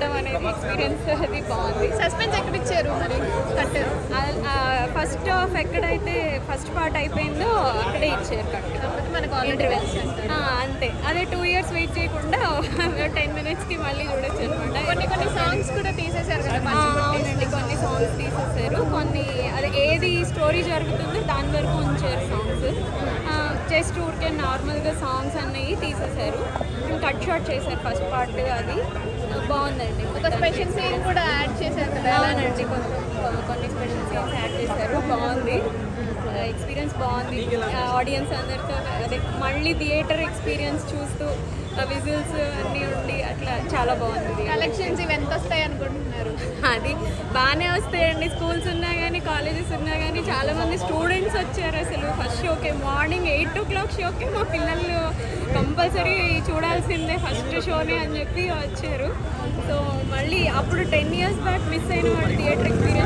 చూడడం అనేది ఎక్స్పీరియన్స్ అది బాగుంది. సస్పెన్స్ ఎక్కడ ఇచ్చారు మరి కట్? ఫస్ట్ హాఫ్ ఎక్కడైతే ఫస్ట్ పార్ట్ అయిపోయిందో అక్కడే ఇచ్చారు కట్. మనకు ఇంటర్వెల్స్ అంతే. అదే 2 years వెయిట్ చేయకుండా 10 minutesకి మళ్ళీ చూడొచ్చు అనమాట. కొన్ని సాంగ్స్ కూడా తీసేశారు కదా. అవునండి, కొన్ని సాంగ్స్ తీసేశారు. కొన్ని అదే ఏది స్టోరీ జరుగుతుందో దాని వరకు ఉంచారు సాంగ్స్. జస్ట్ ఊరికే నార్మల్గా సాంగ్స్ అన్నవి తీసేశారు. కట్ షాట్ చేశారు ఫస్ట్ పార్ట్. అది బాగుందండి. ఒక స్పెషల్ సీన్ కూడా యాడ్ చేశారు కదా. అవునండి, కొన్ని స్పెషల్ సీన్స్ యాడ్ చేశారు. బాగుంది, ఎక్స్పీరియన్స్ బాగుంది. ఆడియన్స్ అందరితో అదే మళ్ళీ థియేటర్ ఎక్స్పీరియన్స్ చూస్తూ విజిల్స్ అన్నీ ఉండి అట్లా చాలా బాగుంది. కలెక్షన్స్ ఇవి ఎంత వస్తాయి అనుకుంటున్నారు? అది బాగానే వస్తాయండి. స్కూల్స్ ఉన్నా కానీ కాలేజెస్ ఉన్నా కానీ చాలామంది స్టూడెంట్స్ వచ్చారు. అసలు ఫస్ట్ షోకే మార్నింగ్ 8 o'clock షోకే మా పిల్లలు కంపల్సరీ చూడాల్సిందే ఫస్ట్ షోనే అని చెప్పి వచ్చారు. సో మళ్ళీ అప్పుడు 10 years బ్యాక్ మిస్ అయిన వాళ్ళు థియేటర్ ఎక్స్పీరియన్స్